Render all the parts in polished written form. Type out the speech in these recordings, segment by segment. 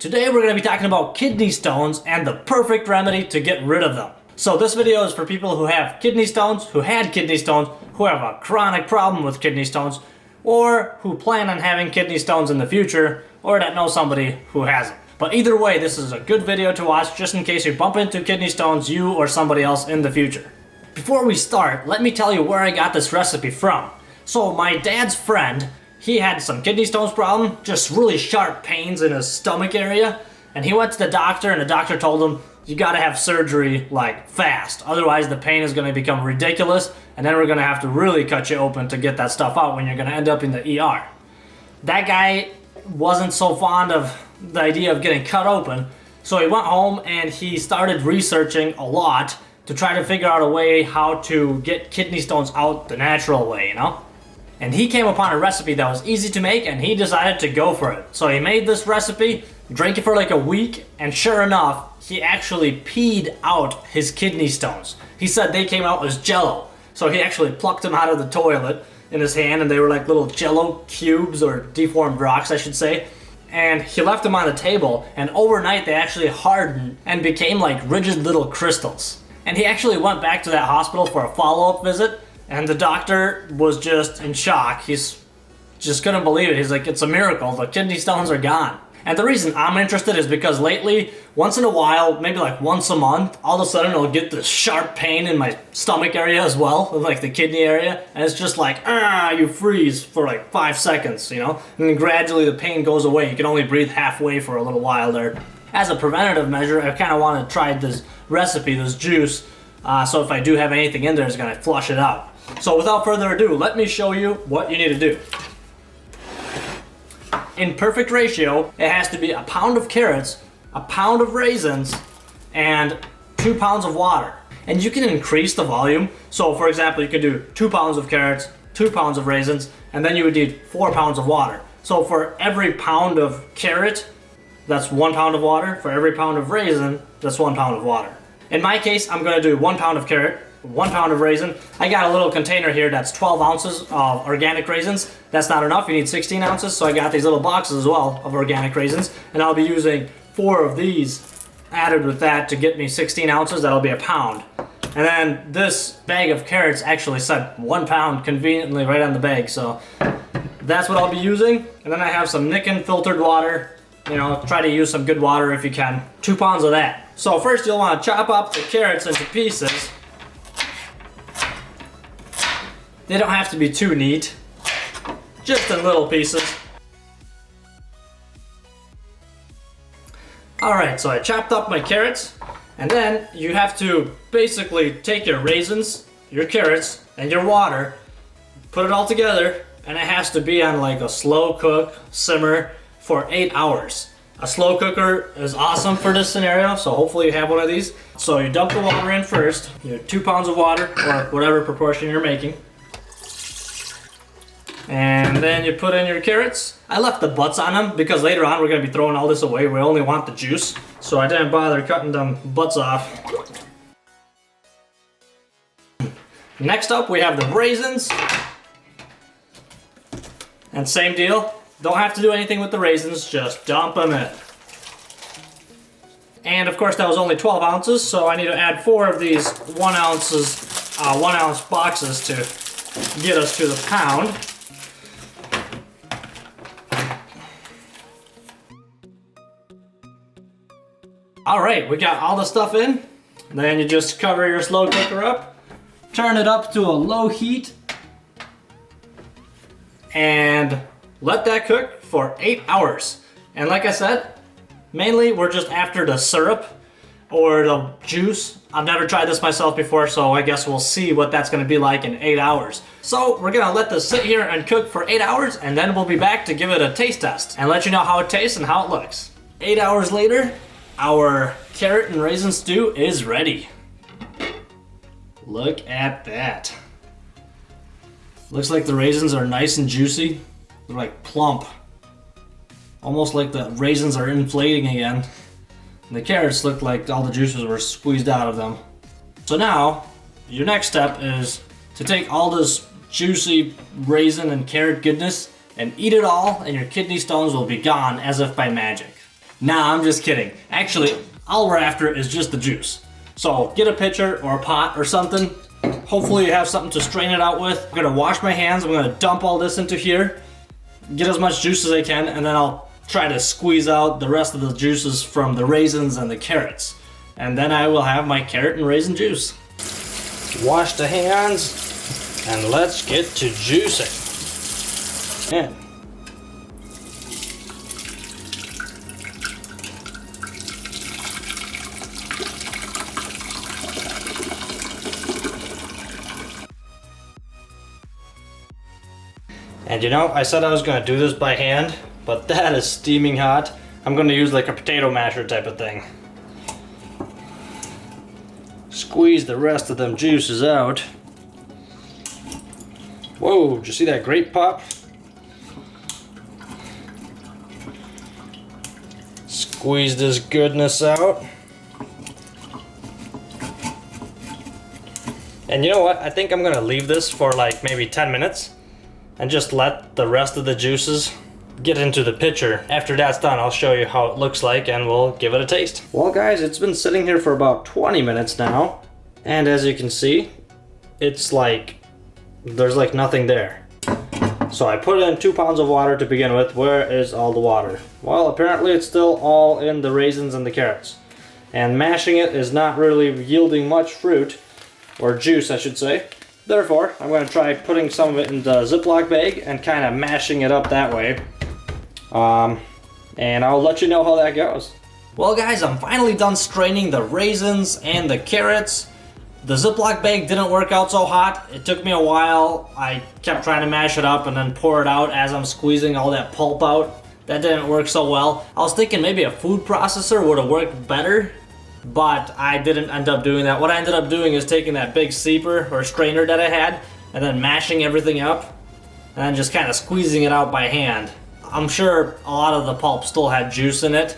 Today we're going to be talking about kidney stones and the perfect remedy to get rid of them. So this video is for people who have kidney stones, who had kidney stones, who have a chronic problem with kidney stones, or who plan on having kidney stones in the future, or that know somebody who has them. But either way, this is a good video to watch just in case you bump into kidney stones, you or somebody else in the future. Before we start, let me tell you where I got this recipe from. So my dad's friend, he had some kidney stones problem, just really sharp pains in his stomach area, and he went to the doctor and the doctor told him, you gotta have surgery like fast, otherwise the pain is gonna become ridiculous and then we're gonna have to really cut you open to get that stuff out when you're gonna end up in the ER. That guy wasn't so fond of the idea of getting cut open, so he went home and he started researching a lot to try to figure out a way how to get kidney stones out the natural way, you know? And he came upon a recipe that was easy to make and he decided to go for it. So he made this recipe, drank it for like a week, and sure enough, he actually peed out his kidney stones. He said they came out as jello. So he actually plucked them out of the toilet in his hand and they were like little jello cubes, or deformed rocks I should say. And he left them on the table and overnight they actually hardened and became like rigid little crystals. And he actually went back to that hospital for a follow-up visit. And the doctor was just in shock. He's just couldn't believe it. He's like, it's a miracle. The kidney stones are gone. And the reason I'm interested is because lately, once in a while, maybe like once a month, all of a sudden I'll get this sharp pain in my stomach area as well, like the kidney area. And it's just like, you freeze for like 5 seconds, you know? And then gradually the pain goes away. You can only breathe halfway for a little while there. As a preventative measure, I kind of want to try this recipe, this juice, so if I do have anything in there, it's going to flush it out. So without further ado, let me show you what you need to do. In perfect ratio, it has to be a pound of carrots, a pound of raisins, and 2 pounds of water. And you can increase the volume. So for example, you could do 2 pounds of carrots, 2 pounds of raisins, and then you would need 4 pounds of water. So for every pound of carrot, that's 1 pound of water. For every pound of raisin, that's 1 pound of water. In my case, I'm gonna do 1 pound of carrot, 1 pound of raisin. I got a little container here that's 12 ounces of organic raisins. That's not enough, you need 16 ounces, so I got these little boxes as well of organic raisins, and I'll be using 4 of these added with that to get me 16 ounces, that'll be a pound. And then this bag of carrots actually said 1 pound conveniently right on the bag, so that's what I'll be using. And then I have some Nicken filtered water. You know, try to use some good water if you can. 2 pounds of that. So first you'll want to chop up the carrots into pieces. They don't have to be too neat, just in little pieces. Alright, so I chopped up my carrots, and then you have to basically take your raisins, your carrots, and your water, put it all together, and it has to be on like a slow cook, simmer, for 8 hours. A slow cooker is awesome for this scenario, so hopefully you have one of these. So you dump the water in first, your 2 pounds of water, or whatever proportion you're making. And then you put in your carrots. I left the butts on them because later on we're going to be throwing all this away. We only want the juice. So I didn't bother cutting them butts off. Next up we have the raisins. And same deal. Don't have to do anything with the raisins, just dump them in. And of course that was only 12 ounces, so I need to add 4 of these 1 ounce boxes to get us to the pound. Alright, we got all the stuff in. Then you just cover your slow cooker up, turn it up to a low heat, and let that cook for 8 hours. And like I said, mainly we're just after the syrup or the juice. I've never tried this myself before, so I guess we'll see what that's gonna be like in 8 hours. So we're gonna let this sit here and cook for 8 hours, and then we'll be back to give it a taste test and let you know how it tastes and how it looks. 8 hours later, our carrot and raisin stew is ready. Look at that. Looks like the raisins are nice and juicy. They're like plump. Almost like the raisins are inflating again. And the carrots look like all the juices were squeezed out of them. So now, your next step is to take all this juicy raisin and carrot goodness and eat it all, and your kidney stones will be gone as if by magic. Nah, I'm just kidding. Actually, all we're after is just the juice. So get a pitcher or a pot or something. Hopefully you have something to strain it out with. I'm gonna wash my hands. I'm gonna dump all this into here, get as much juice as I can, and then I'll try to squeeze out the rest of the juices from the raisins and the carrots. And then I will have my carrot and raisin juice. Wash the hands, and let's get to juicing. And you know, I said I was gonna do this by hand, but that is steaming hot. I'm gonna use like a potato masher type of thing. Squeeze the rest of them juices out. Whoa, did you see that grape pop? Squeeze this goodness out. And you know what? I think I'm gonna leave this for like maybe 10 minutes and just let the rest of the juices get into the pitcher. After that's done, I'll show you how it looks like and we'll give it a taste. Well guys, it's been sitting here for about 20 minutes now. And as you can see, it's like, there's like nothing there. So I put in 2 pounds of water to begin with. Where is all the water? Well, apparently it's still all in the raisins and the carrots. And mashing it is not really yielding much fruit, or juice I should say. Therefore, I'm going to try putting some of it in the Ziploc bag and kind of mashing it up that way. And I'll let you know how that goes. Well guys, I'm finally done straining the raisins and the carrots. The Ziploc bag didn't work out so hot. It took me a while. I kept trying to mash it up and then pour it out as I'm squeezing all that pulp out. That didn't work so well. I was thinking maybe a food processor would have worked better, but I didn't end up doing that. What I ended up doing is taking that big seeper or strainer that I had and then mashing everything up and then just kind of squeezing it out by hand. I'm sure a lot of the pulp still had juice in it,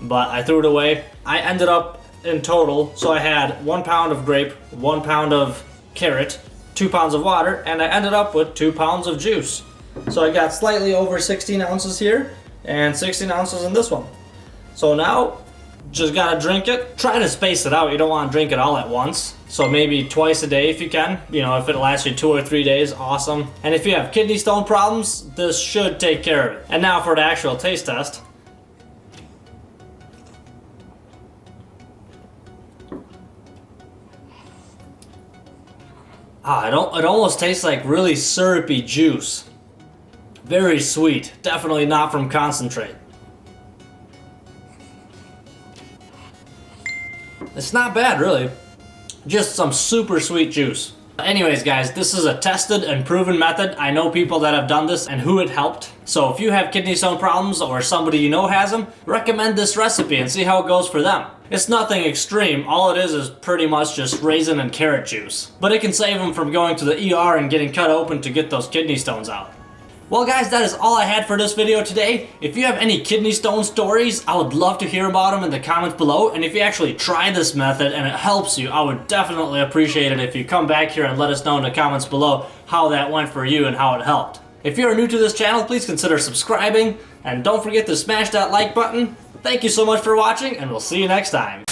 but I threw it away. I ended up in total, so I had 1 pound of grape, 1 pound of carrot, 2 pounds of water, and I ended up with 2 pounds of juice. So I got slightly over 16 ounces here and 16 ounces in this one. So now, just gotta drink it. Try to space it out. You don't want to drink it all at once. So maybe twice a day if you can. You know, if it lasts you 2 or 3 days, awesome. And if you have kidney stone problems, this should take care of it. And now for the actual taste test. It almost tastes like really syrupy juice. Very sweet. Definitely not from concentrate. It's not bad, really. Just some super sweet juice. Anyways, guys, this is a tested and proven method. I know people that have done this and who it helped. So if you have kidney stone problems or somebody you know has them, recommend this recipe and see how it goes for them. It's nothing extreme. All it is pretty much just raisin and carrot juice. But it can save them from going to the ER and getting cut open to get those kidney stones out. Well guys, that is all I had for this video today. If you have any kidney stone stories, I would love to hear about them in the comments below. And if you actually try this method and it helps you, I would definitely appreciate it if you come back here and let us know in the comments below how that went for you and how it helped. If you're new to this channel, please consider subscribing. And don't forget to smash that like button. Thank you so much for watching, and we'll see you next time.